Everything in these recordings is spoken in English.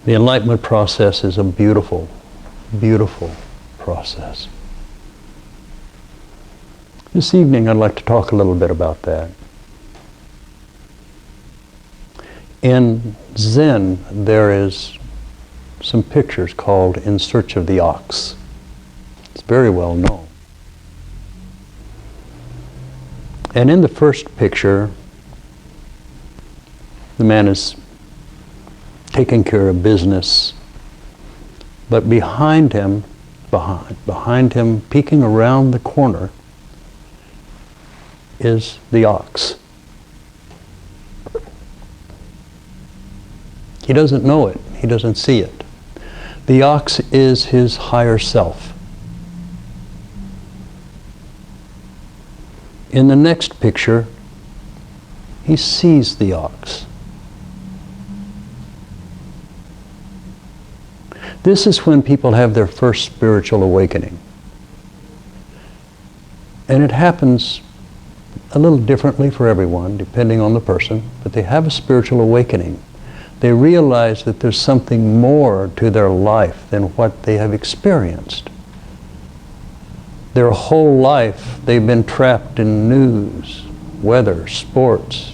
The Enlightenment process is a beautiful, beautiful process. This evening I'd like to talk a little bit about that. In Zen, there is some pictures called In Search of the Ox. It's very well known. And in the first picture, the man is taking care of business, but behind him, peeking around the corner, is the ox. He doesn't know it. He doesn't see it. The ox is his higher self. In the next picture, he sees the ox. This is when people have their first spiritual awakening. And it happens a little differently for everyone, depending on the person, but they have a spiritual awakening. They realize that there's something more to their life than what they have experienced. Their whole life, they've been trapped in news, weather, sports,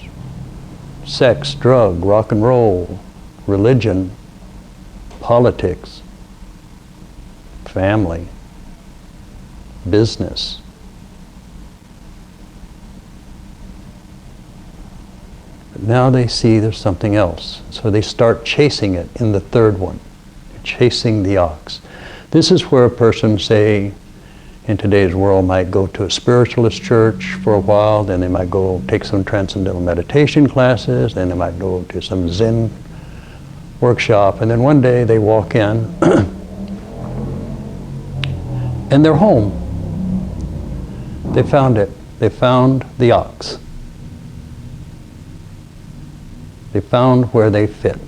sex, drug, rock and roll, religion, politics, family, business. But now they see there's something else. So they start chasing it in the third one. They're chasing the ox. This is where a person, say, in today's world, might go to a spiritualist church for a while, then they might go take some transcendental meditation classes, then they might go to some Zen workshop, and then one day they walk in and they're home. They found it. They found the ox. They found where they fit.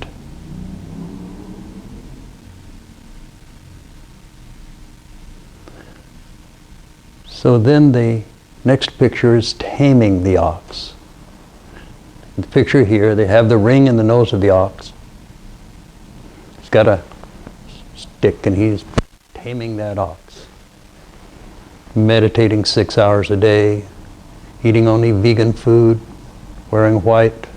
So then the next picture is taming the ox. In the picture here, they have the ring in the nose of the ox. He's got a stick and he's taming that ox. Meditating 6 hours a day, eating only vegan food, wearing white,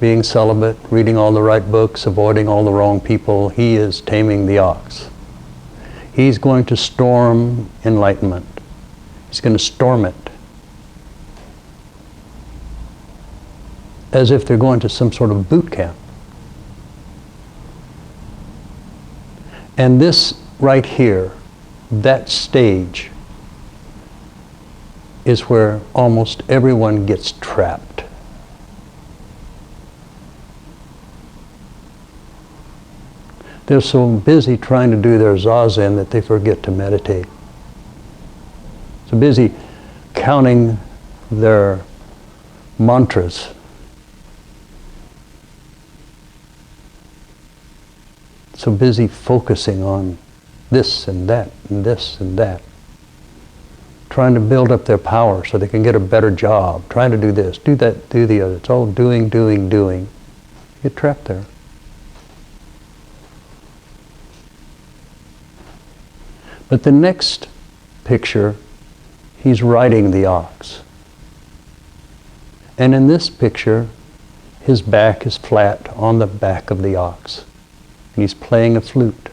being celibate, reading all the right books, avoiding all the wrong people. He is taming the ox. He's going to storm enlightenment. He's going to storm it as if they're going to some sort of boot camp. And this right here, that stage, is where almost everyone gets trapped. They're so busy trying to do their zazen that they forget to meditate. So busy counting their mantras. So busy focusing on this and that and this and that. Trying to build up their power so they can get a better job. Trying to do this, do that, do the other. It's all doing, doing, doing. You get trapped there. But the next picture, he's riding the ox. And in this picture, his back is flat on the back of the ox. And he's playing a flute.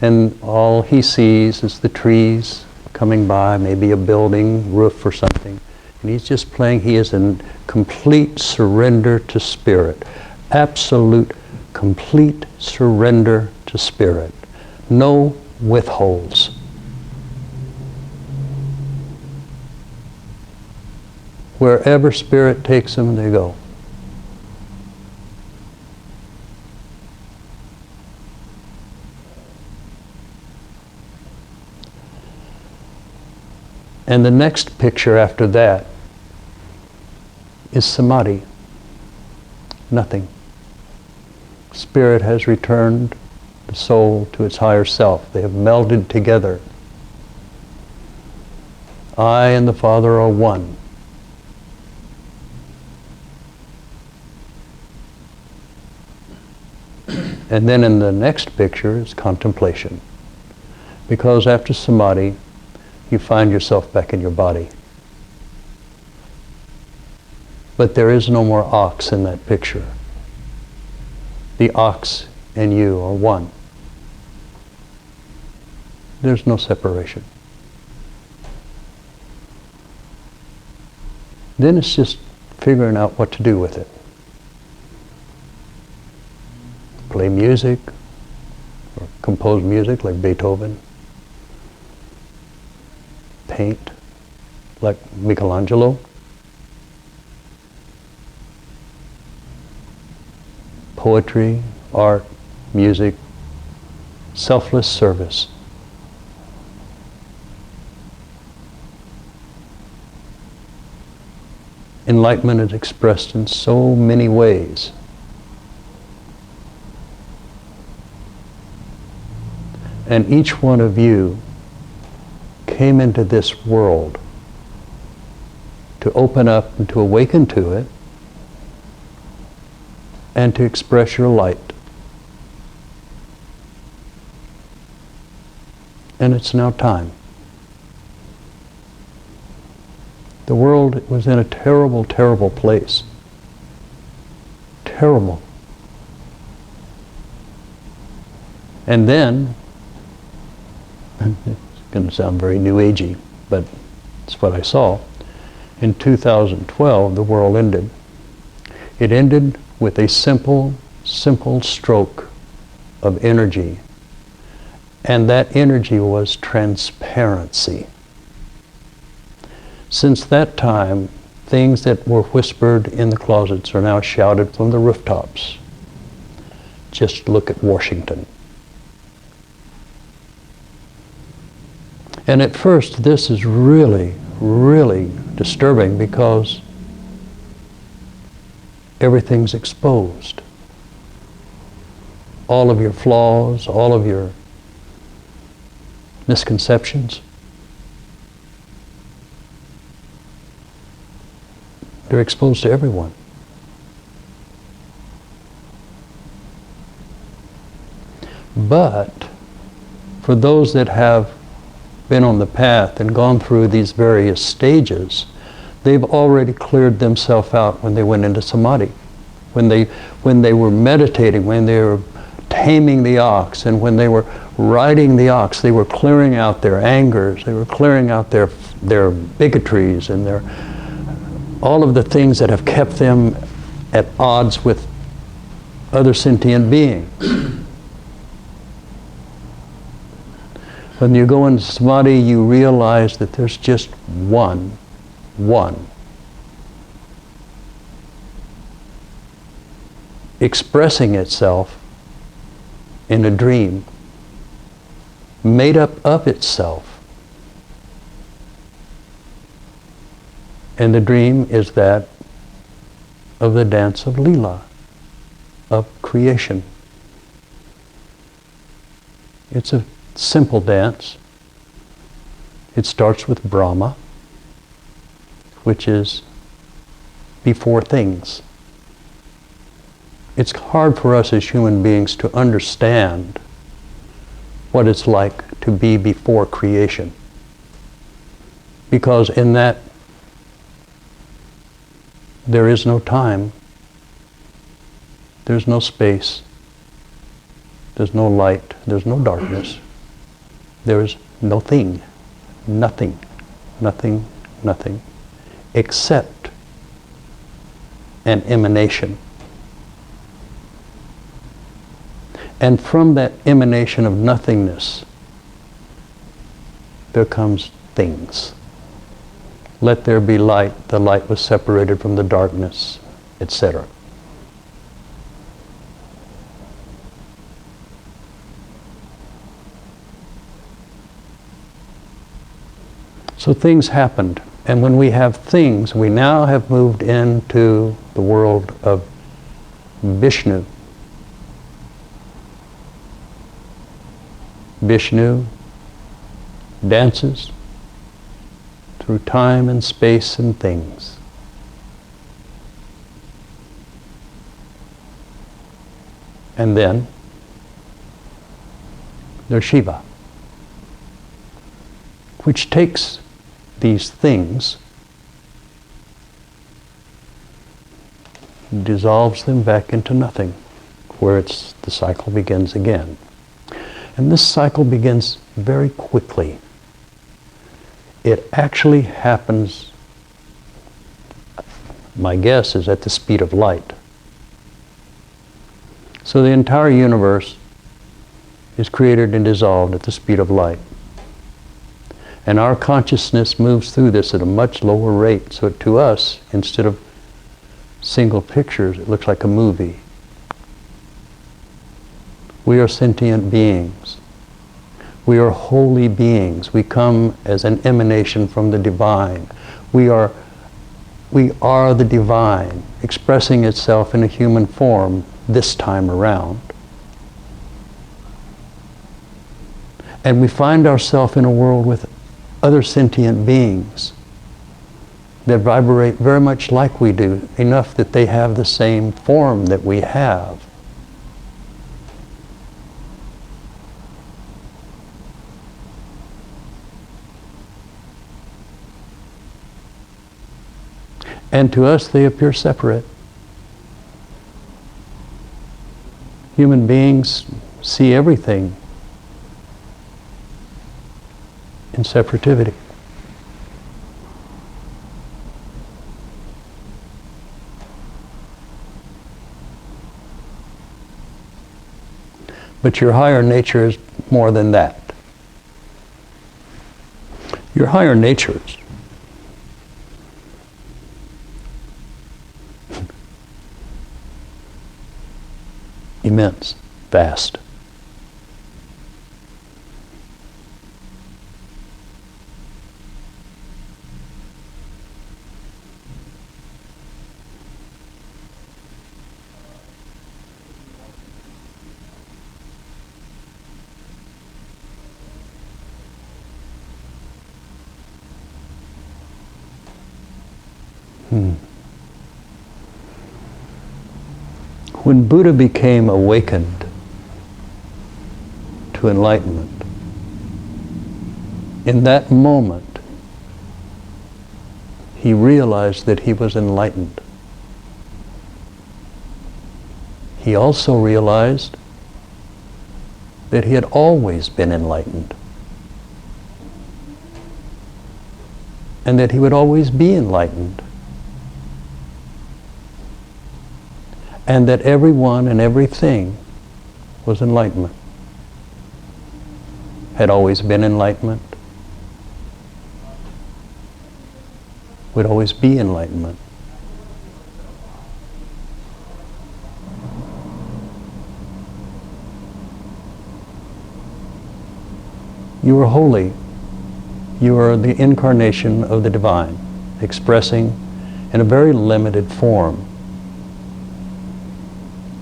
And all he sees is the trees coming by, maybe a building, roof or something. And he's just playing. He is in complete surrender to spirit. Absolute, complete surrender to spirit. No withholds. Wherever spirit takes them, they go. And the next picture after that is samadhi. Nothing. Spirit has returned the soul to its higher self. They have melded together. I and the Father are one. And then in the next picture is contemplation. Because after samadhi, you find yourself back in your body. But there is no more ox in that picture. The ox and you are one. There's no separation. Then it's just figuring out what to do with it. Play music, or compose music like Beethoven. Paint like Michelangelo. Poetry, art, music, selfless service. Enlightenment is expressed in so many ways. And each one of you came into this world to open up and to awaken to it and to express your light. And it's now time. The world was in a terrible, terrible place. Terrible. And then, it's going to sound very New Agey, but it's what I saw. In 2012, the world ended. It ended with a simple stroke of energy. And that energy was transparency. Since that time, things that were whispered in the closets are now shouted from the rooftops. Just look at Washington. And at first, this is really, really disturbing because everything's exposed. All of your flaws, all of your misconceptions. They're exposed to everyone. But for those that have been on the path and gone through these various stages, they've already cleared themselves out when they went into samadhi. When they were meditating, when they were taming the ox, and when they were riding the ox, they were clearing out their angers, they were clearing out their bigotries and all of the things that have kept them at odds with other sentient beings. When you go into samadhi, you realize that there's just one. Expressing itself in a dream, made up of itself. And the dream is that of the dance of Leela, of creation. It's a simple dance. It starts with Brahma, which is before things. It's hard for us as human beings to understand what it's like to be before creation. Because in that, there is no time, there's no space, there's no light, there's no darkness, there's nothing, except an emanation. And from that emanation of nothingness, there comes things. Let there be light, the light was separated from the darkness, etc. So things happened, and when we have things, we now have moved into the world of Vishnu. Vishnu dances through time and space and things. And then There's Shiva, which takes these things, dissolves them back into nothing, where the cycle begins again. And this cycle begins very quickly. It actually happens, my guess is at the speed of light. So the entire universe is created and dissolved at the speed of light. And our consciousness moves through this at a much lower rate. So to us, instead of single pictures, it looks like a movie. We are sentient beings. We are holy beings. We come as an emanation from the divine. We are the divine, expressing itself in a human form this time around. And we find ourselves in a world with other sentient beings that vibrate very much like we do, enough that they have the same form that we have. And to us, they appear separate. Human beings see everything in separativity. But your higher nature is more than that. Your higher nature is immense, vast. When Buddha became awakened to enlightenment, in that moment, he realized that he was enlightened. He also realized that he had always been enlightened, and that he would always be enlightened, and that everyone and everything was enlightenment, had always been enlightenment, would always be enlightenment. You are holy. You are the incarnation of the divine, expressing in a very limited form.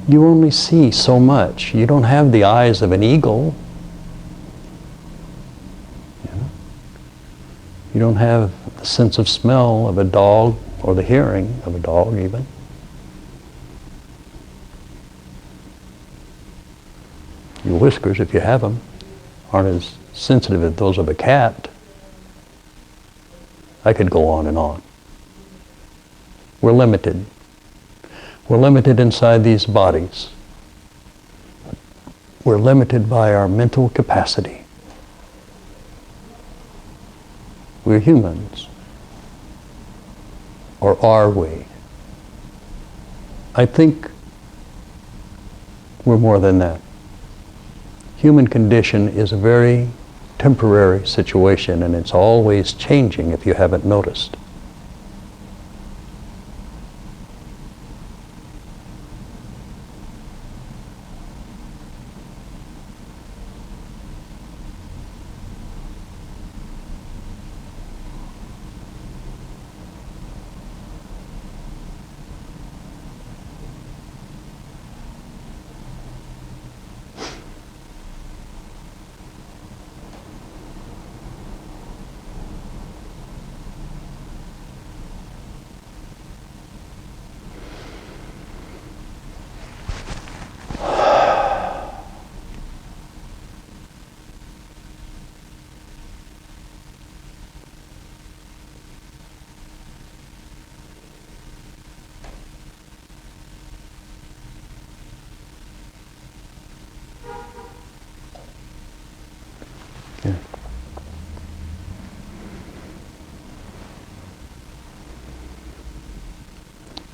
You only see so much. You don't have the eyes of an eagle. You don't have the sense of smell of a dog, or the hearing of a dog even. Your whiskers, if you have them, aren't as sensitive as those of a cat. I could go on and on. We're limited. We're limited inside these bodies. We're limited by our mental capacity. We're humans. Or are we? I think we're more than that. Human condition is a very temporary situation, and it's always changing if you haven't noticed.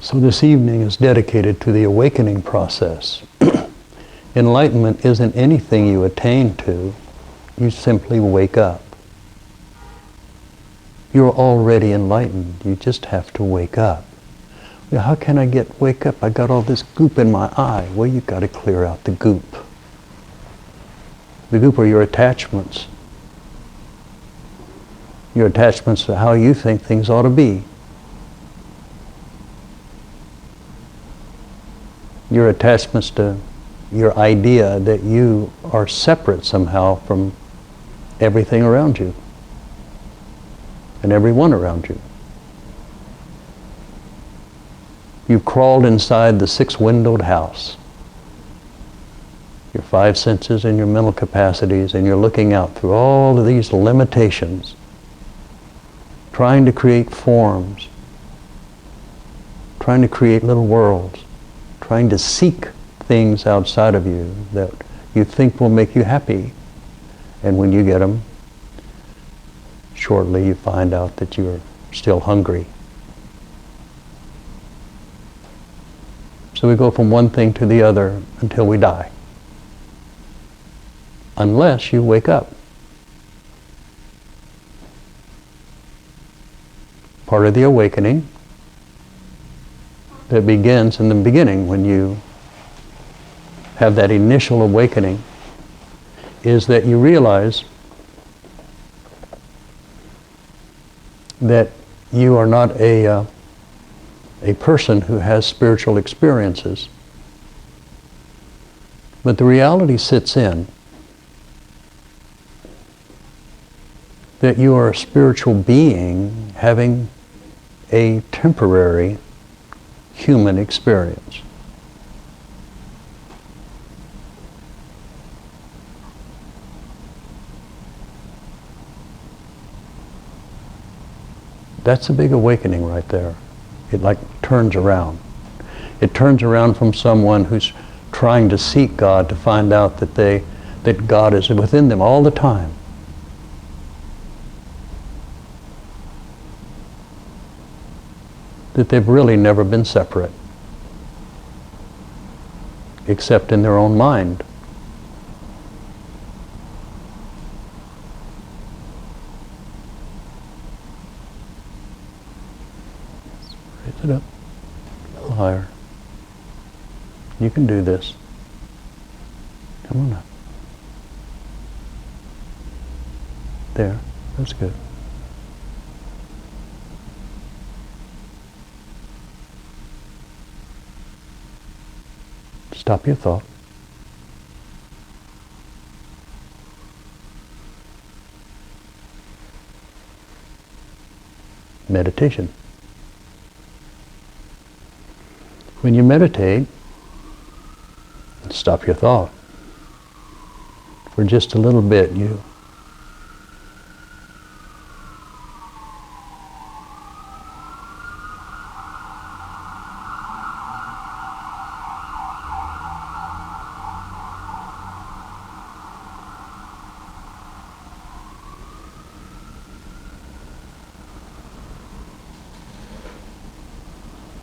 So this evening is dedicated to the awakening process. Enlightenment isn't anything you attain to. You simply wake up. You're already enlightened. You just have to wake up. Well, how can I wake up? I got all this goop in my eye. Well, you've got to clear out the goop. The goop are your attachments. Your attachments to how you think things ought to be. Your attachments to your idea that you are separate somehow from everything around you and everyone around you. You've crawled inside the six-windowed house, your five senses and your mental capacities, and you're looking out through all of these limitations, trying to create forms, trying to create little worlds, trying to seek things outside of you that you think will make you happy. And when you get them, shortly you find out that you're still hungry. So we go from one thing to the other until we die. Unless you wake up. Part of the awakening that begins in the beginning when you have that initial awakening is that you realize that you are not a person who has spiritual experiences, but the reality sits in that you are a spiritual being having a temporary human experience. That's a big awakening right there. It like turns around. It turns around from someone who's trying to seek God to find out that God is within them all the time. That they've really never been separate, except in their own mind. Raise it up a little higher. You can do this. Come on up. There, that's good. Stop your thought. Meditation. When you meditate, stop your thought. For just a little bit, you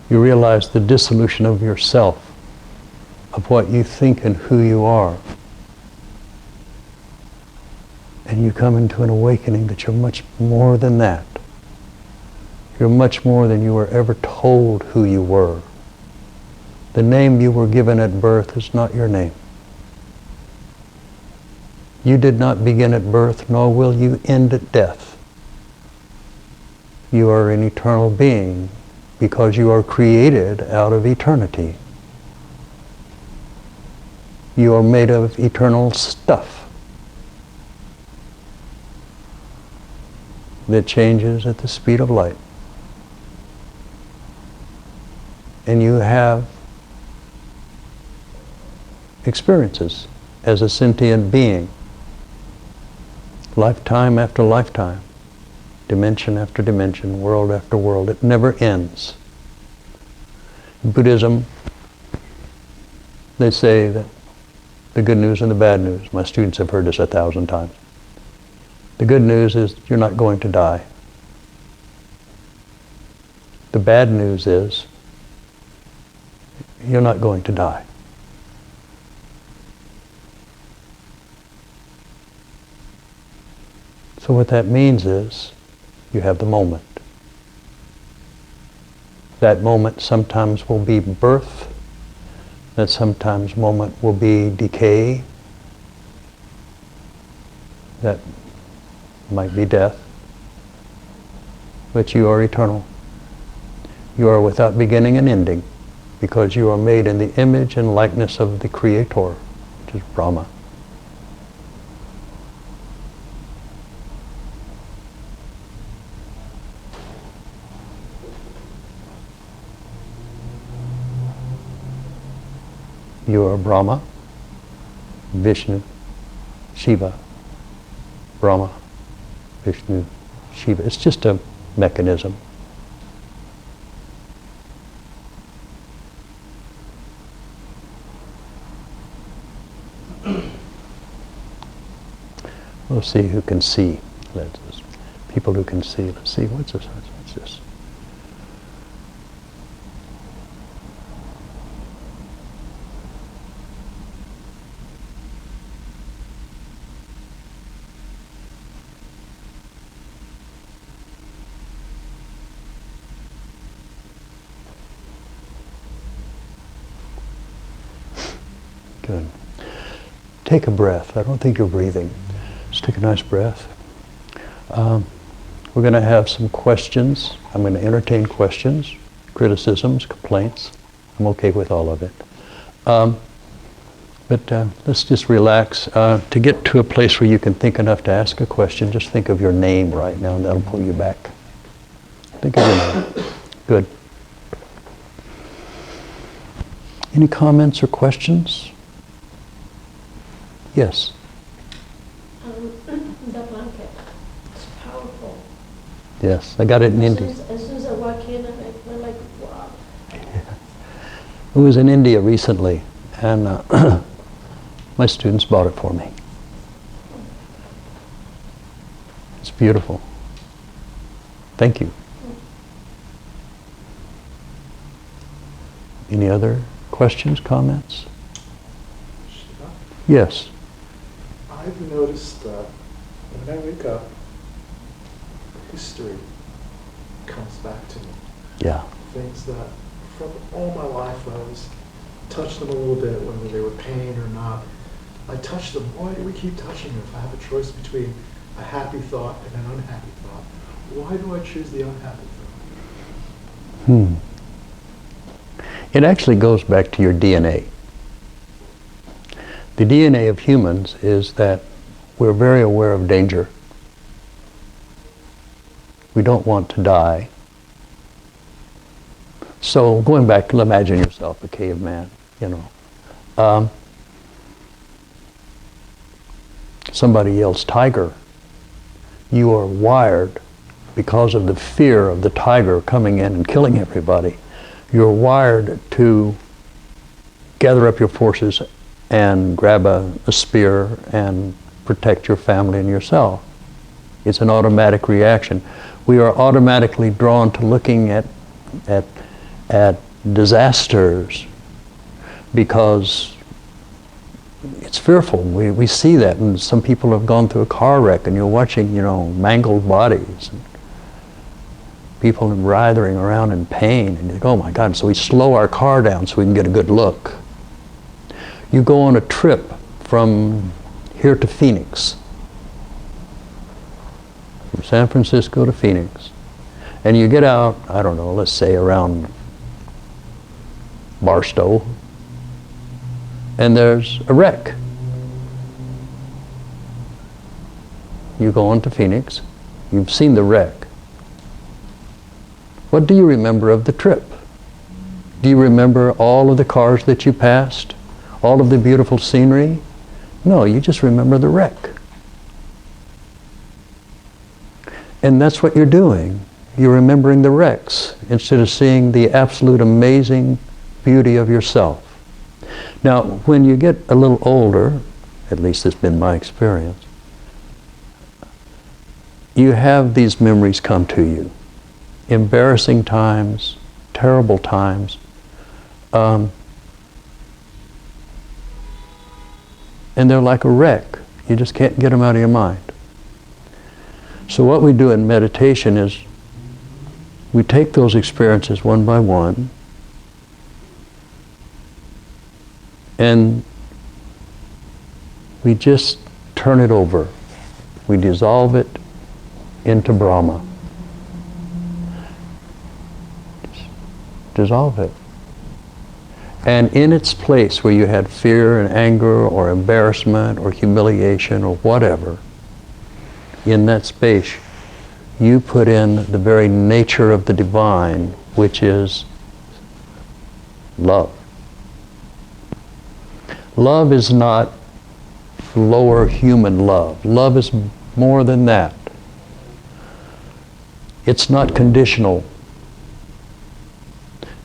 realize the dissolution of yourself, of what you think and who you are. And you come into an awakening that you're much more than that. You're much more than you were ever told who you were. The name you were given at birth is not your name. You did not begin at birth, nor will you end at death. You are an eternal being, because you are created out of eternity. You are made of eternal stuff that changes at the speed of light. And you have experiences as a sentient being, lifetime after lifetime. Dimension after dimension, world after world. It never ends. In Buddhism, they say that the good news and the bad news. My students have heard this 1,000 times. The good news is you're not going to die. The bad news is you're not going to die. So what that means is you have the moment. That moment sometimes will be birth. That sometimes moment will be decay. That might be death. But you are eternal. You are without beginning and ending because you are made in the image and likeness of the Creator, which is Brahma. You are Brahma, Vishnu, Shiva, Brahma, Vishnu, Shiva. It's just a mechanism. We'll see who can see. People who can see. Let's see, what's this? What's this? Good. Take a breath. I don't think you're breathing. Just take a nice breath. We're going to have some questions. I'm going to entertain questions, criticisms, complaints. I'm okay with all of it. But let's just relax. To get to a place where you can think enough to ask a question, just think of your name right now, and that'll pull you back. Think of your name. Good. Any comments or questions? Yes. The blanket. It's powerful. Yes, I got it in India. As soon as I walk in, I'm like, wow. I was in India recently, and my students bought it for me. It's beautiful. Thank you. Any other questions, comments? Shiva? Yes. I've noticed that when I wake up, history comes back to me. Yeah. Things that from all my life I always touch them a little bit, whether they were pain or not. I touch them. Why do we keep touching them? If I have a choice between a happy thought and an unhappy thought, why do I choose the unhappy thought? It actually goes back to your DNA. The DNA of humans is that we're very aware of danger. We don't want to die. So going back, imagine yourself a caveman, somebody yells tiger. You are wired because of the fear of the tiger coming in and killing everybody. You're wired to gather up your forces and grab a spear and protect your family and yourself. It's an automatic reaction. We are automatically drawn to looking at disasters because it's fearful. We see that, and some people have gone through a car wreck, and you're watching, mangled bodies, and people writhing around in pain, and you go, oh my God, so we slow our car down so we can get a good look. You go on a trip from here to Phoenix, from San Francisco to Phoenix, and you get out, I don't know, let's say around Barstow, and there's a wreck. You go on to Phoenix, you've seen the wreck. What do you remember of the trip? Do you remember all of the cars that you passed? All of the beautiful scenery? No, you just remember the wreck. And that's what you're doing. You're remembering the wrecks instead of seeing the absolute amazing beauty of yourself. Now, when you get a little older, at least it's been my experience, you have these memories come to you. Embarrassing times, terrible times. and they're like a wreck. You just can't get them out of your mind. So what we do in meditation is we take those experiences one by one, and we just turn it over. We dissolve it into Brahma. Just dissolve it. And in its place where you had fear and anger or embarrassment or humiliation or whatever, in that space, you put in the very nature of the divine, which is love. Love is not lower human love. Love is more than that. It's not conditional.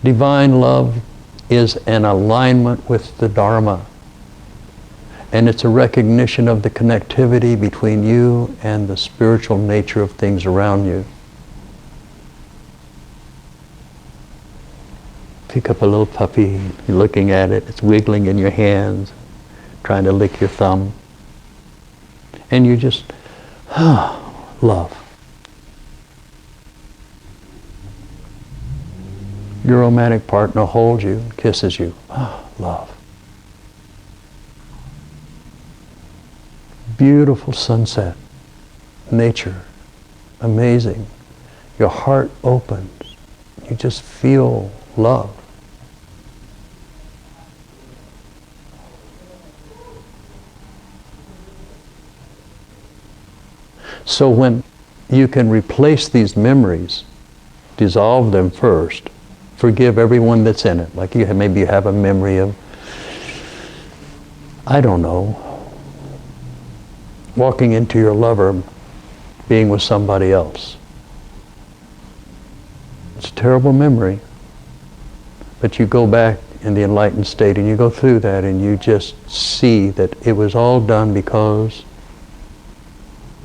Divine love is an alignment with the Dharma. And it's a recognition of the connectivity between you and the spiritual nature of things around you. Pick up a little puppy, you're looking at it, it's wiggling in your hands, trying to lick your thumb. And you just, love. Your romantic partner holds you, kisses you, love. Beautiful sunset, nature, amazing. Your heart opens, you just feel love. So when you can replace these memories, dissolve them first, forgive everyone that's in it. Like maybe you have a memory of, I don't know, walking into your lover being with somebody else. It's a terrible memory. But you go back in the enlightened state and you go through that and you just see that it was all done because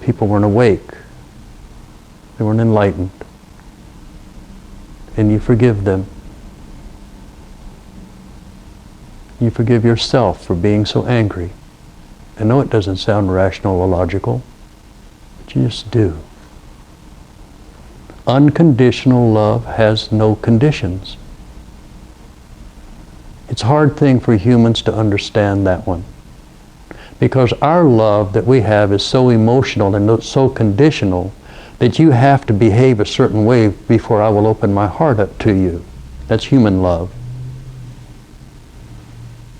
people weren't awake. They weren't enlightened. And you forgive them. You forgive yourself for being so angry. I know it doesn't sound rational or logical, but you just do. Unconditional love has no conditions. It's a hard thing for humans to understand that one. Because our love that we have is so emotional and so conditional that you have to behave a certain way before I will open my heart up to you. That's human love.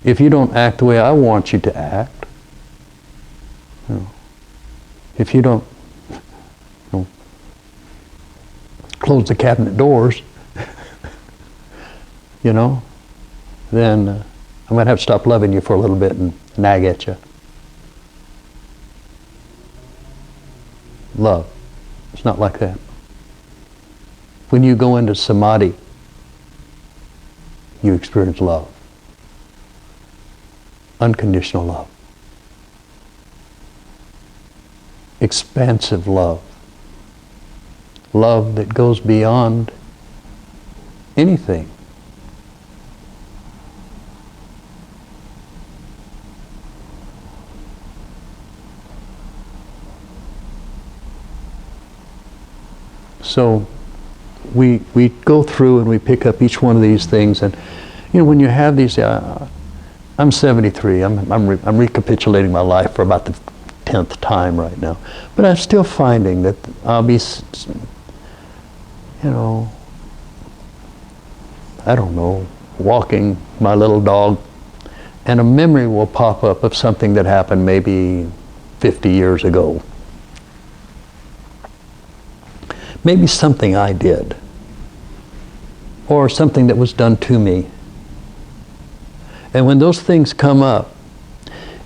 If you don't act the way I want you to act, if you don't close the cabinet doors, then I might have to stop loving you for a little bit and nag at you. Love. It's not like that. When you go into samadhi, you experience love. Unconditional love. Expansive love. Love that goes beyond anything. So we go through and we pick up each one of these things, and when you have these, I'm 73. I'm recapitulating my life for about the 10th time right now, but I'm still finding that I'll be, I don't know, walking my little dog, and a memory will pop up of something that happened maybe 50 years ago. Maybe something I did, or something that was done to me. And when those things come up,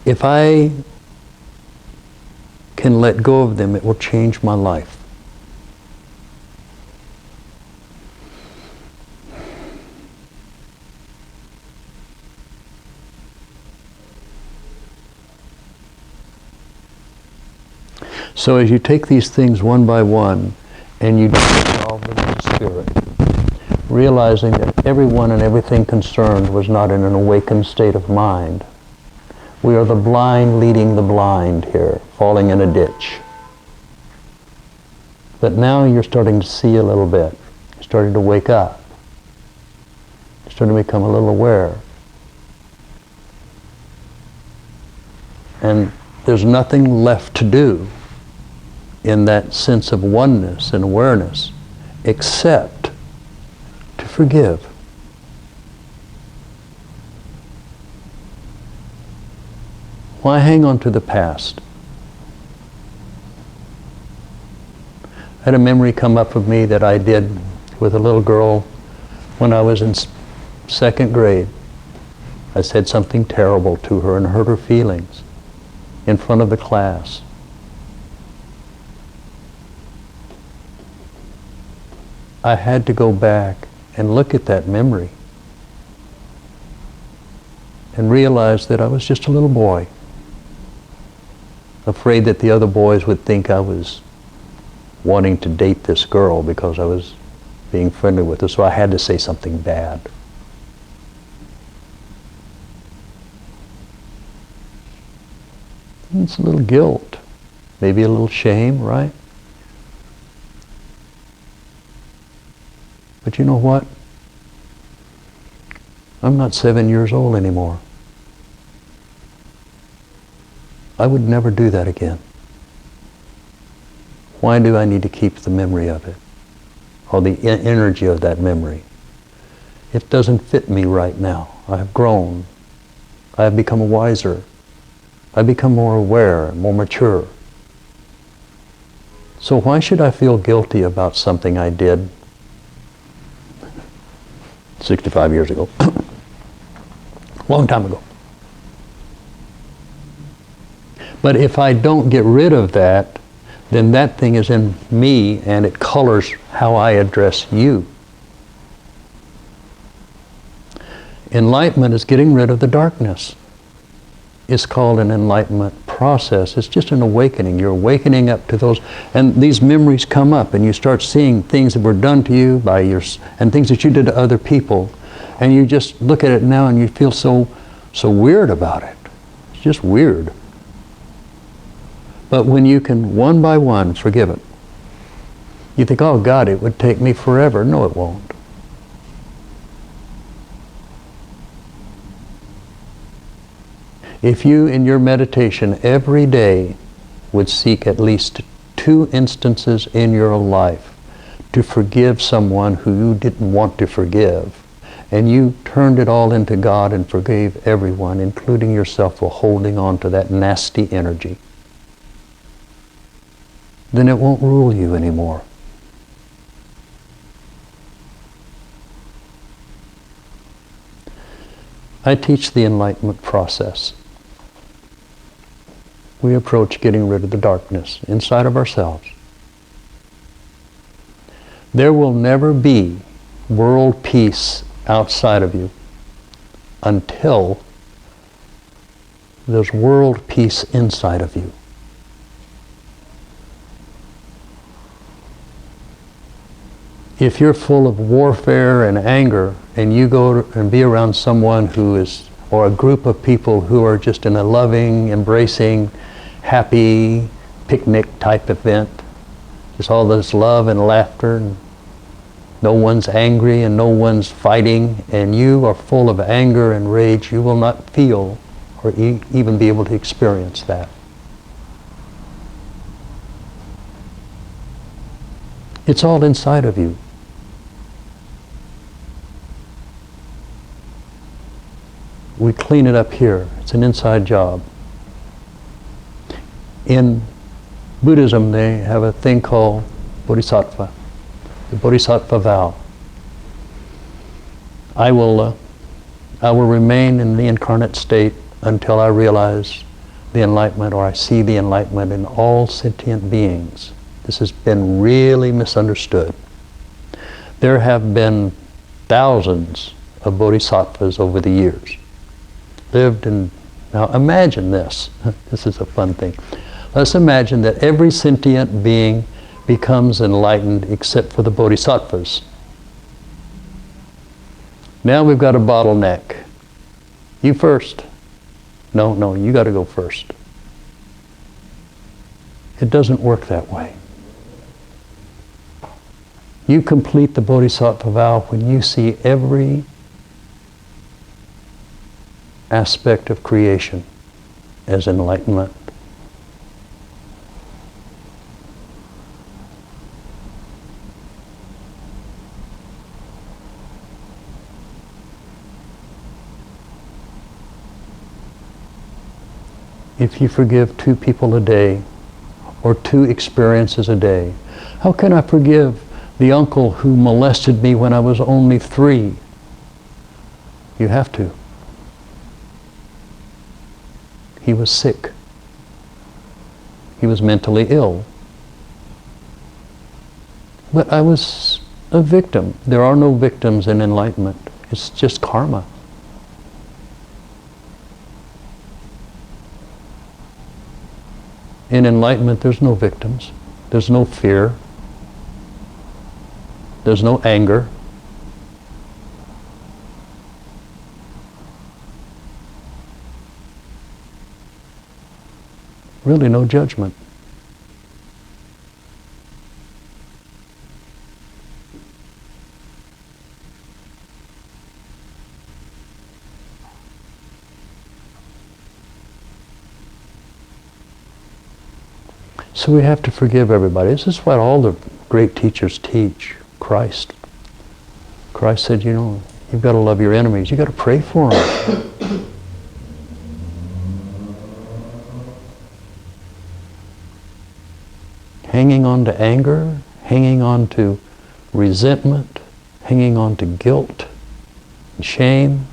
if I can let go of them, it will change my life. So as you take these things one by one, and you dissolve them in the spirit, realizing that everyone and everything concerned was not in an awakened state of mind, We are the blind leading the blind here, falling in a ditch. But now you're starting to see a little bit. You're starting to wake up. You're starting to become a little aware. And there's nothing left to do in that sense of oneness and awareness except to forgive. Why hang on to the past? I had a memory come up of me that I did with a little girl when I was in second grade. I said something terrible to her and hurt her feelings in front of the class. I had to go back and look at that memory and realize that I was just a little boy, afraid that the other boys would think I was wanting to date this girl because I was being friendly with her, so I had to say something bad. It's a little guilt, maybe a little shame, right? But you know what? I'm not 7 years old anymore. I would never do that again. Why do I need to keep the memory of it? Or the energy of that memory? It doesn't fit me right now. I have grown. I have become wiser. I become more aware, more mature. So why should I feel guilty about something I did 65 years ago? Long time ago. But if I don't get rid of that, then that thing is in me and it colors how I address you. Enlightenment is getting rid of the darkness. It's called an enlightenment process. It's just an awakening. You're awakening up to those, and these memories come up, and you start seeing things that were done to you by and things that you did to other people, and you just look at it now and you feel so weird about it. It's just weird. But when you can one by one forgive it, you think, oh God, it would take me forever. No, it won't. If you, in your meditation every day, would seek at least 2 instances in your life to forgive someone who you didn't want to forgive, and you turned it all into God and forgave everyone, including yourself, for holding on to that nasty energy, then it won't rule you anymore. I teach the enlightenment process. We approach getting rid of the darkness inside of ourselves. There will never be world peace outside of you until there's world peace inside of you. If you're full of warfare and anger, and you go and be around someone who is, or a group of people who are just in a loving, embracing, happy picnic type event, just all this love and laughter, and no one's angry and no one's fighting, and you are full of anger and rage, you will not feel or even be able to experience that. It's all inside of you. We clean it up here. It's an inside job. In Buddhism, they have a thing called bodhisattva, the bodhisattva vow. I will remain in the incarnate state until I realize the enlightenment, or I see the enlightenment in all sentient beings. This has been really misunderstood. There have been thousands of bodhisattvas over the years. Now imagine this. This is a fun thing. Let's imagine that every sentient being becomes enlightened except for the bodhisattvas. Now we've got a bottleneck. You first. No, no, you got to go first. It doesn't work that way. You complete the Bodhisattva vow when you see every aspect of creation as enlightenment. If you forgive 2 people a day, or 2 experiences a day, how can I forgive the uncle who molested me when I was only 3? You have to. He was sick. He was mentally ill. But I was a victim. There are no victims in enlightenment. It's just karma. In enlightenment, there's no victims. There's no fear. There's no anger. Really no judgment. So we have to forgive everybody. This is what all the great teachers teach. Christ said, you know, you've got to love your enemies. You've got to pray for them. Hanging on to anger, hanging on to resentment, hanging on to guilt and shame,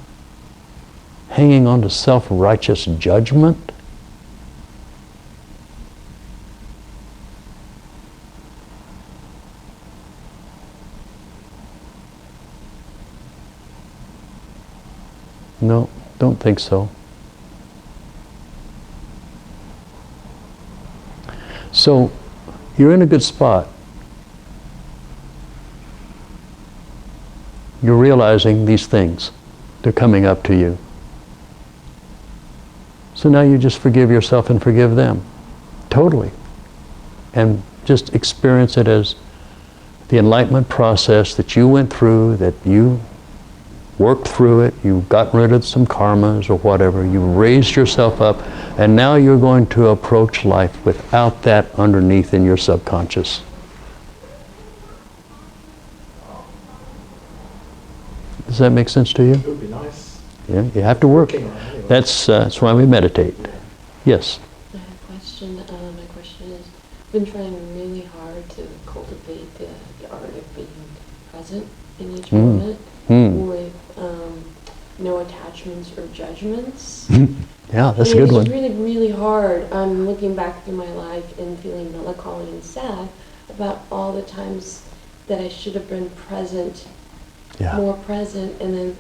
hanging on to self-righteous judgment. No, don't think so. So, you're in a good spot. You're realizing these things. They're coming up to you. So now you just forgive yourself and forgive them. Totally. And just experience it as the enlightenment process that you went through, that you worked through it, you got rid of some karmas or whatever, you raised yourself up, and now you're going to approach life without that underneath in your subconscious. Does that make sense to you? It would be nice. Yeah, you have to work. Anyway. That's why we meditate. Yes? I have a question. My question is, I've been trying really hard to cultivate the art of being present in each moment with no attachments or judgments. Yeah, that's a good one. It's really, really hard. I'm looking back through my life and feeling melancholy and sad about all the times that I should have been present, more present, and then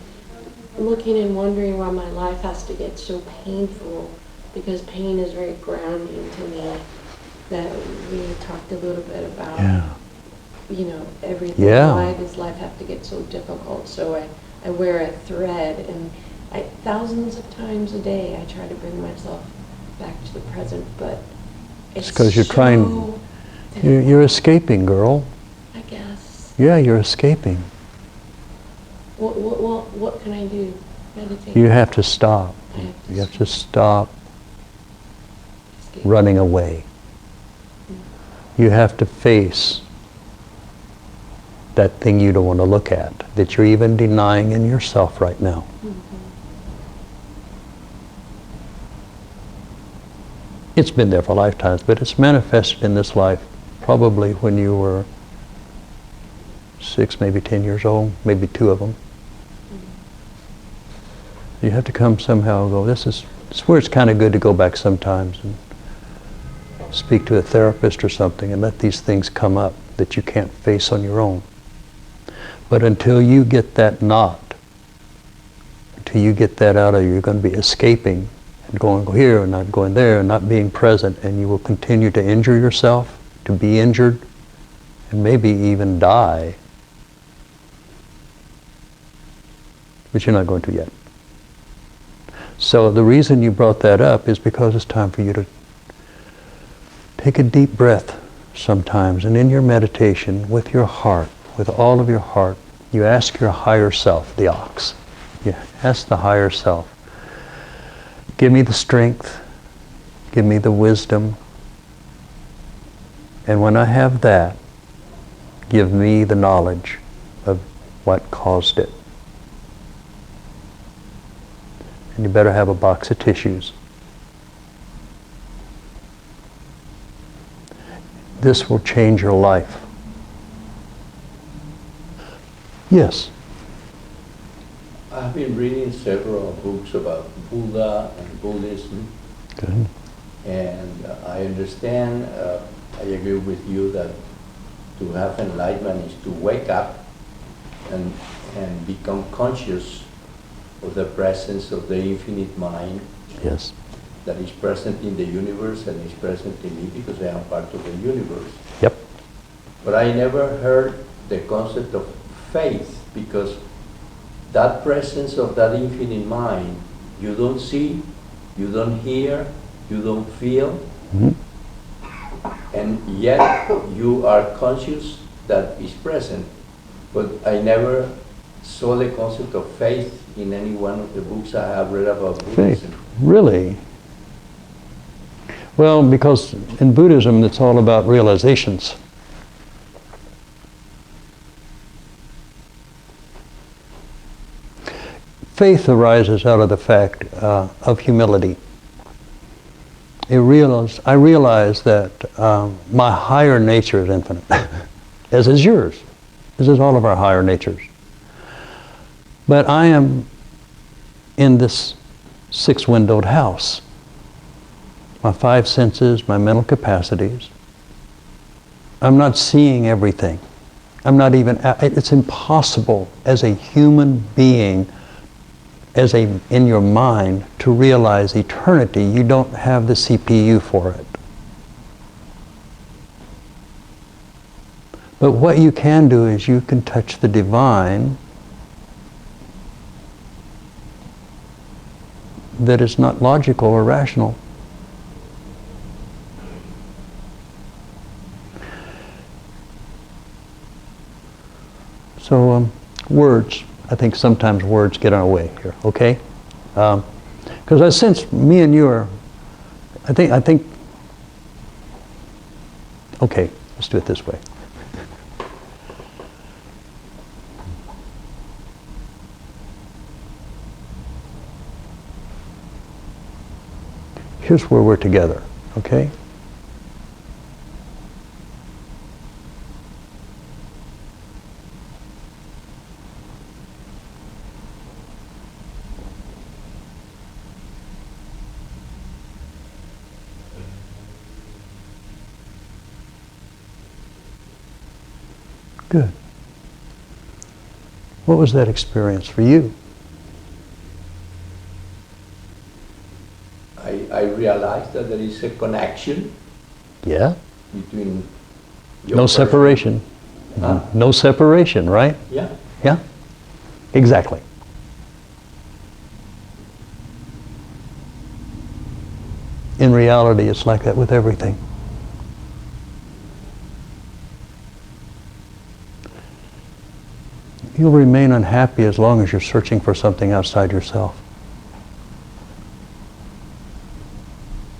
looking and wondering why my life has to get so painful, because pain is very grounding to me. That we talked a little bit about, you know, everything. Why does life have to get so difficult? So I wear a thread, and thousands of times a day I try to bring myself back to the present, but it's because you're so trying, you're escaping, girl. I guess. Yeah, you're escaping. What can I do? Meditate. You have to stop. You have to stop running away. You have to face that thing you don't want to look at, that you're even denying in yourself right now. It's been there for lifetimes, but it's manifested in this life probably when you were 6, maybe 10 years old, maybe 2 of them. You have to come somehow and go, it's where it's kind of good to go back sometimes and speak to a therapist or something and let these things come up that you can't face on your own. But until you get that knot, until you get that out of you, you're going to be escaping and going here and not going there and not being present, and you will continue to injure yourself, to be injured, and maybe even die. But you're not going to yet. So the reason you brought that up is because it's time for you to take a deep breath sometimes, and in your meditation, with your heart, with all of your heart, you ask your higher self, the ox. You ask the higher self, give me the strength, give me the wisdom, and when I have that, give me the knowledge of what caused it. And you better have a box of tissues. This will change your life. Yes? I've been reading several books about Buddha and Buddhism. Good. And I understand, I agree with you that to have enlightenment is to wake up and become conscious of the presence of the infinite mind. Yes. That is present in the universe and is present in me because I am part of the universe. Yep. But I never heard the concept of faith, because that presence of that infinite mind, you don't see, you don't hear, you don't feel, and yet you are conscious that is present. But I never saw the concept of faith in any one of the books I have read about Buddhism. Faith. Really? Well, because in Buddhism it's all about realizations. Faith arises out of the fact of humility. I realize that my higher nature is infinite, as is yours, as is all of our higher natures. But I am in this six-windowed house. My five senses, my mental capacities. I'm not seeing everything. I'm not even, it's impossible as a human being, in your mind, to realize eternity. You don't have the CPU for it. But what you can do is you can touch the divine that is not logical or rational. So words, I think sometimes words get in our way here, okay? Because I sense me and you are, I think, okay, let's do it this way. Here's where we're together, okay? Good. What was that experience for you? I realized that there is a connection Yeah. between your No person- separation. Huh? No separation, right? Yeah. Yeah? Exactly. In reality, it's like that with everything. You'll remain unhappy as long as you're searching for something outside yourself.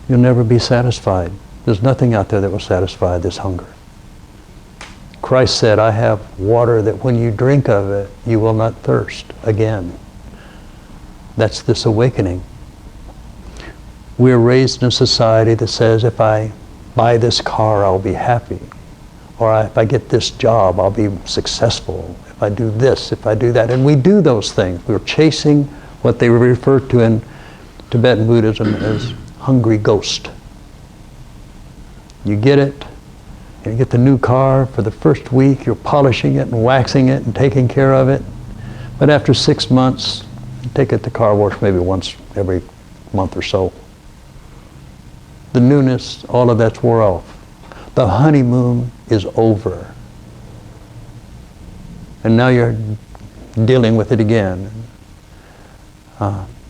You'll never be satisfied. There's nothing out there that will satisfy this hunger. Christ said, I have water that when you drink of it, you will not thirst again. That's this awakening. We're raised in a society that says, if I buy this car, I'll be happy. Or if I get this job, I'll be successful. If I do this, if I do that. And we do those things. We're chasing what they refer to in Tibetan Buddhism as hungry ghost. You get it, and you get the new car. For the first week, you're polishing it and waxing it and taking care of it. But after 6 months, you take it to car wash maybe once every month or so. The newness, all of that's wore off. The honeymoon is over. And now you're dealing with it again.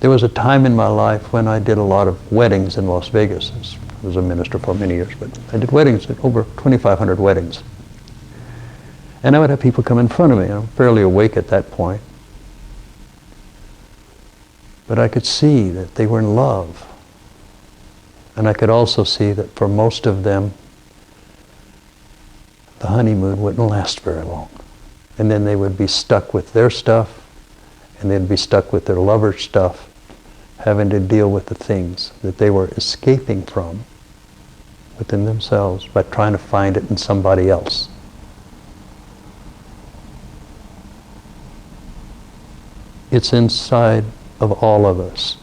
There was a time in my life when I did a lot of weddings in Las Vegas. I was a minister for many years, but I did weddings, over 2,500 weddings. And I would have people come in front of me. I'm fairly awake at that point. But I could see that they were in love. And I could also see that for most of them, the honeymoon wouldn't last very long. And then they would be stuck with their stuff, and they'd be stuck with their lover's stuff, having to deal with the things that they were escaping from within themselves by trying to find it in somebody else. It's inside of all of us.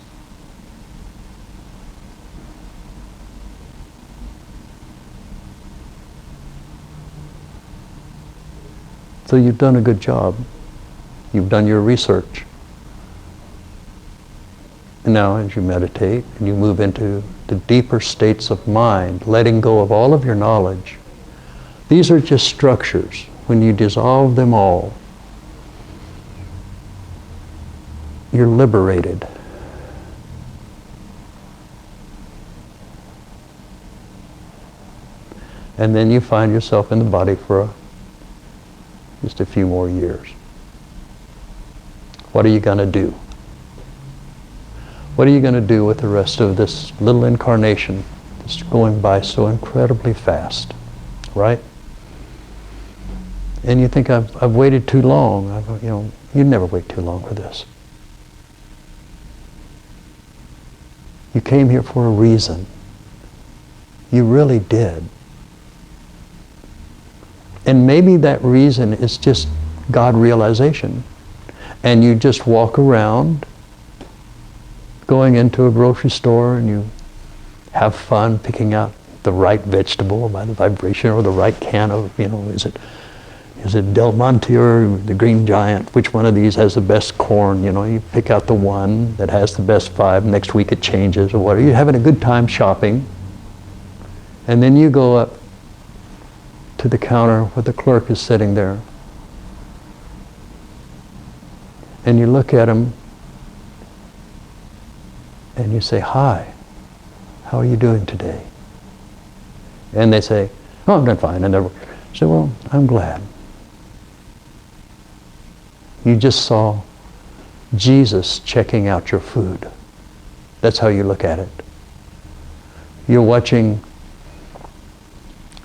So you've done a good job. You've done your research. And now as you meditate and you move into the deeper states of mind, letting go of all of your knowledge, these are just structures. When you dissolve them all, you're liberated. And then you find yourself in the body for just a few more years. What are you going to do? What are you going to do with the rest of this little incarnation that's going by so incredibly fast, right? And you think, I've waited too long. You never wait too long for this. You came here for a reason. You really did. And maybe that reason is just God realization. And you just walk around going into a grocery store and you have fun picking out the right vegetable by the vibration, or the right can of, is it Del Monte or the Green Giant? Which one of these has the best corn? You pick out the one that has the best 5. Next week it changes or whatever. You're having a good time shopping. And then you go up to the counter where the clerk is sitting there. And you look at him and you say, "Hi, how are you doing today?" And they say, "Oh, I'm doing fine." And they say, "Well, I'm glad." You just saw Jesus checking out your food. That's how you look at it. You're watching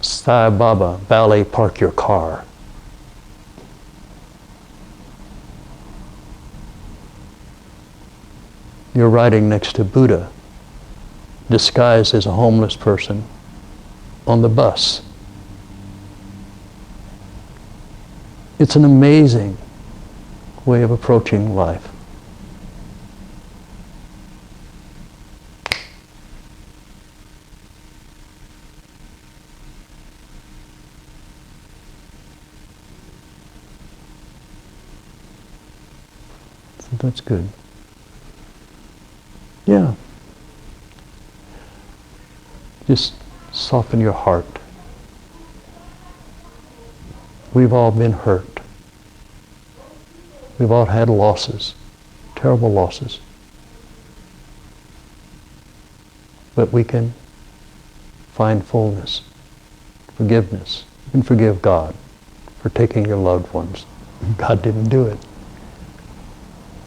Sai Baba valet park your car. You're riding next to Buddha, disguised as a homeless person, on the bus. It's an amazing way of approaching life. So that's good. Yeah. Just soften your heart. We've all been hurt. We've all had losses, terrible losses. But we can find fullness, forgiveness. You can forgive God for taking your loved ones. God didn't do it.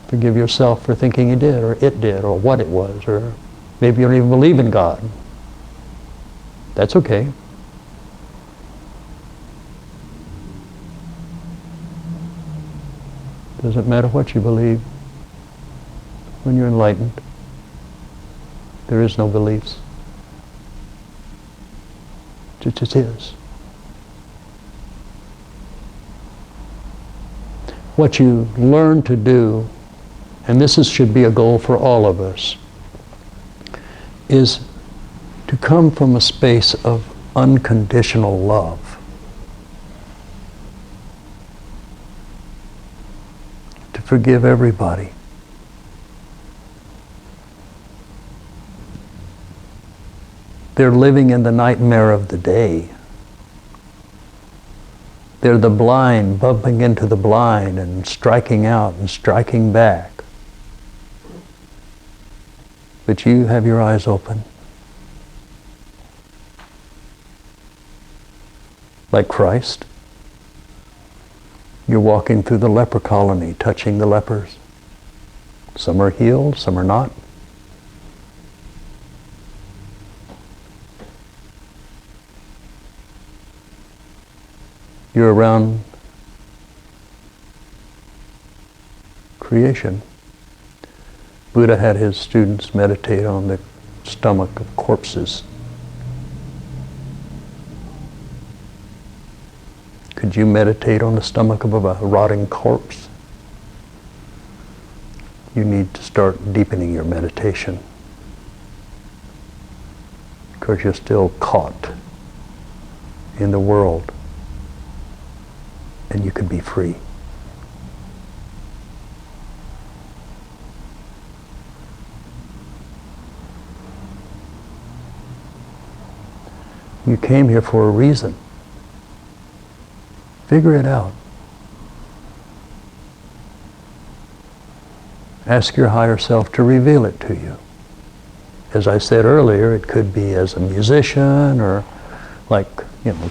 Forgive yourself for thinking you did, or it did, or what it was, or maybe you don't even believe in God. That's okay. Doesn't matter what you believe. When you're enlightened, there is no beliefs. It just is. What you learn to do, and should be a goal for all of us, is to come from a space of unconditional love. To forgive everybody. They're living in the nightmare of the day. They're the blind bumping into the blind and striking out and striking back. but you have your eyes open. Like Christ, you're walking through the leper colony, touching the lepers. Some are healed, some are not. You're around creation. Buddha had his students meditate on the stomach of corpses. Could you meditate on the stomach of a rotting corpse? You need to start deepening your meditation, because you're still caught in the world, and you could be free. You came here for a reason. Figure it out. Ask your higher self to reveal it to you. As I said earlier, it could be as a musician, or like,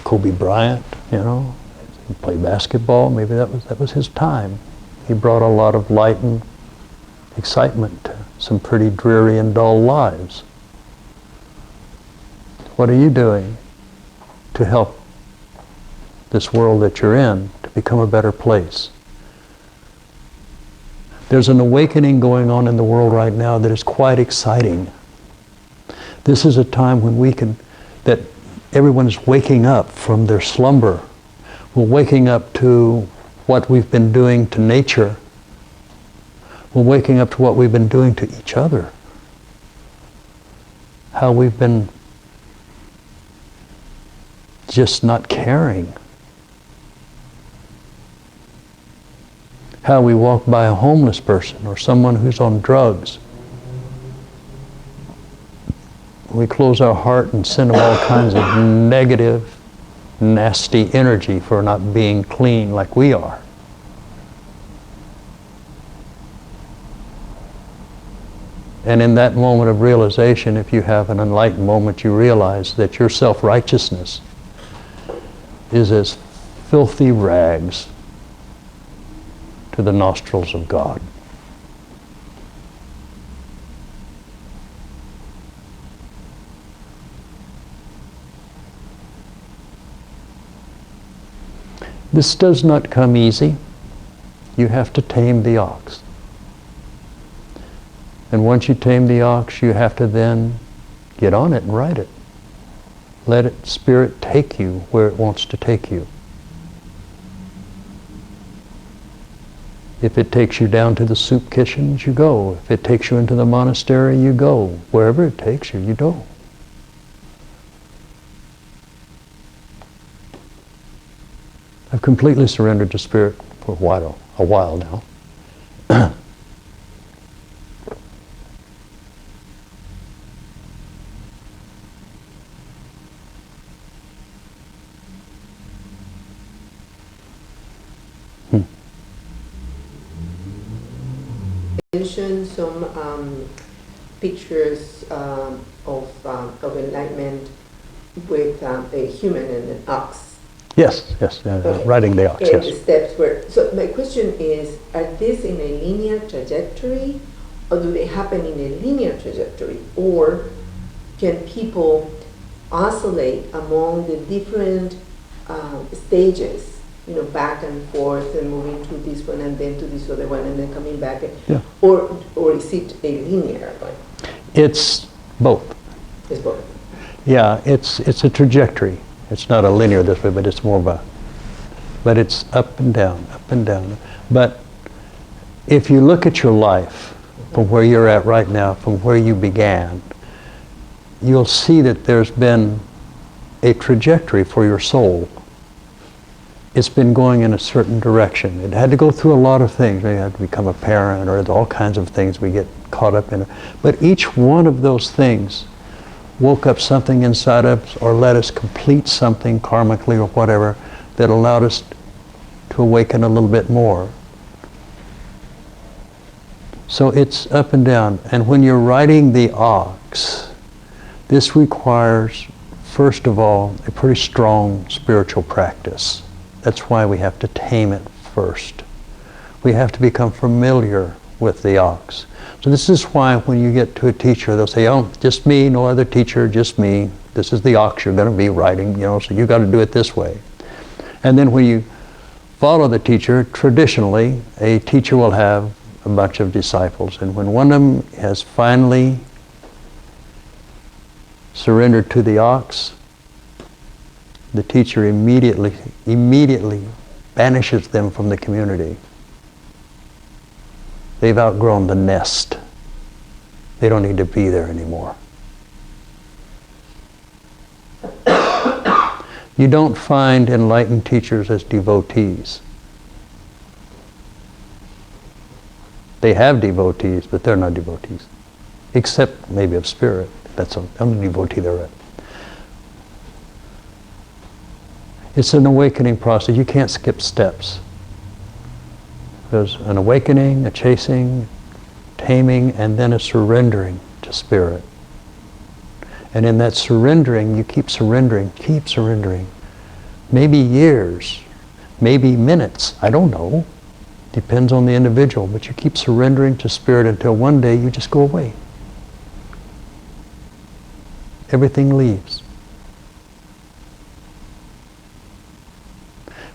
Kobe Bryant, he played basketball. Maybe that was his time. He brought a lot of light and excitement to some pretty dreary and dull lives. What are you doing to help this world that you're in to become a better place? There's an awakening going on in the world right now that is quite exciting. This is a time when that everyone is waking up from their slumber. We're waking up to what we've been doing to nature. We're waking up to what we've been doing to each other. How we've been just not caring. How we walk by a homeless person or someone who's on drugs. We close our heart and send them all kinds of negative, nasty energy for not being clean like we are. And in that moment of realization, if you have an enlightened moment, you realize that your self-righteousness is as filthy rags to the nostrils of God. This does not come easy. You have to tame the ox. And once you tame the ox, you have to then get on it and ride it. Let it, Spirit, take you where it wants to take you. If it takes you down to the soup kitchens, you go. If it takes you into the monastery, you go. Wherever it takes you, you go. I've completely surrendered to Spirit for a while now. Mentioned some pictures of enlightenment with a human and an ox. Yes, Okay. Riding the ox, And yes. the steps were, so my question is, are these in a linear trajectory, or do they happen in a linear trajectory? Or can people oscillate among the different stages, back and forth and moving to this one and then to this other one and then coming back? Yeah. Or is it a linear one? It's both. It's both. Yeah, it's a trajectory. It's not a linear this way, but it's more of but it's up and down, up and down. But if you look at your life from where you're at right now, from where you began, you'll see that there's been a trajectory for your soul. It's been going in a certain direction. It had to go through a lot of things. You had to become a parent, or all kinds of things we get caught up in. But each one of those things woke up something inside us, or let us complete something karmically or whatever, that allowed us to awaken a little bit more. So it's up and down. And when you're riding the ox, this requires, first of all, a pretty strong spiritual practice. That's why we have to tame it first. We have to become familiar with the ox. So this is why when you get to a teacher, they'll say, oh, just me, no other teacher, just me. This is the ox you're going to be riding, so you got to do it this way. And then when you follow the teacher, traditionally, a teacher will have a bunch of disciples. And when one of them has finally surrendered to the ox, the teacher immediately banishes them from the community. They've outgrown the nest. They don't need to be there anymore. You don't find enlightened teachers as devotees. They have devotees, but they're not devotees. Except maybe of spirit. That's the only devotee they're at. It's an awakening process. You can't skip steps. There's an awakening, a chasing, taming, and then a surrendering to spirit. And in that surrendering, you keep surrendering. Maybe years, maybe minutes, I don't know. Depends on the individual, but you keep surrendering to spirit until one day you just go away. Everything leaves.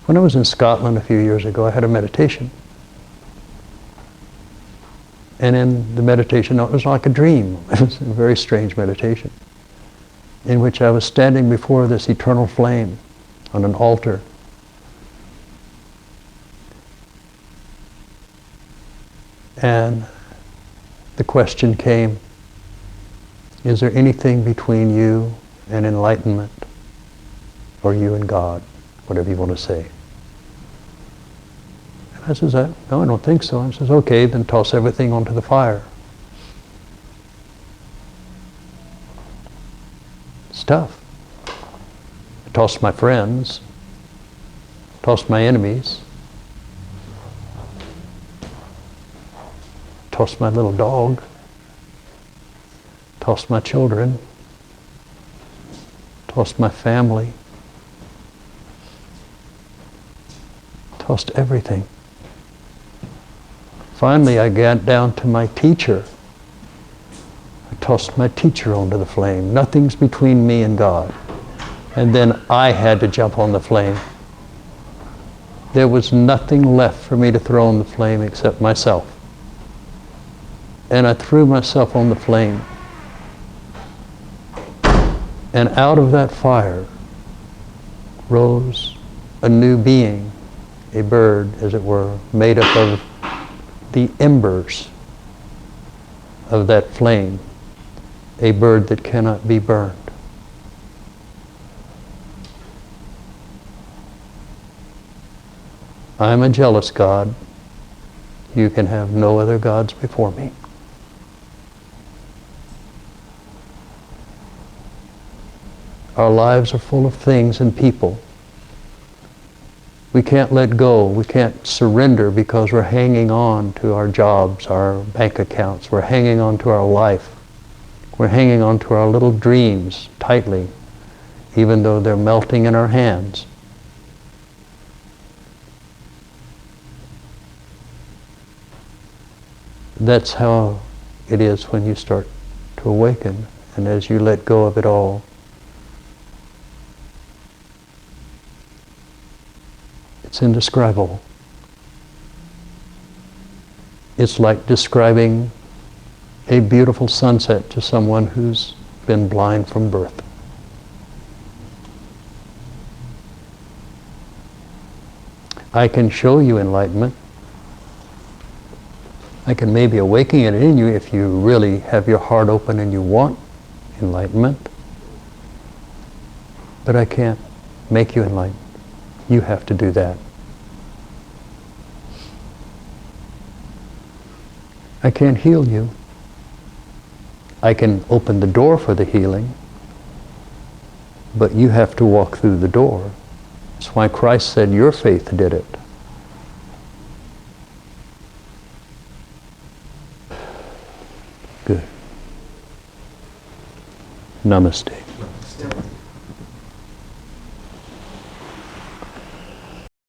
When I was in Scotland a few years ago, I had a meditation. And in the meditation, it was like a dream. It was a very strange meditation, in which I was standing before this eternal flame on an altar. And the question came, is there anything between you and enlightenment, or you and God, whatever you want to say? And I says, no, I don't think so. And I says, okay, then toss everything onto the fire. It's tough. I tossed my friends, tossed my enemies, tossed my little dog, tossed my children, tossed my family, tossed everything. Finally, I got down to my teacher. I tossed my teacher onto the flame. Nothing's between me and God. And then I had to jump on the flame. There was nothing left for me to throw on the flame except myself. And I threw myself on the flame. And out of that fire rose a new being, a bird, as it were, made up of the embers of that flame, a bird that cannot be burned. I'm a jealous God. You can have no other gods before me. Our lives are full of things and people. We can't let go. We can't surrender because we're hanging on to our jobs, our bank accounts. We're hanging on to our life. We're hanging on to our little dreams tightly, even though they're melting in our hands. That's how it is when you start to awaken, and as you let go of it all, it's indescribable. It's like describing a beautiful sunset to someone who's been blind from birth. I can show you enlightenment. I can maybe awaken it in you if you really have your heart open and you want enlightenment. But I can't make you enlightened. You have to do that. I can't heal you. I can open the door for the healing, but you have to walk through the door. That's why Christ said, your faith did it. Good. Namaste. Namaste.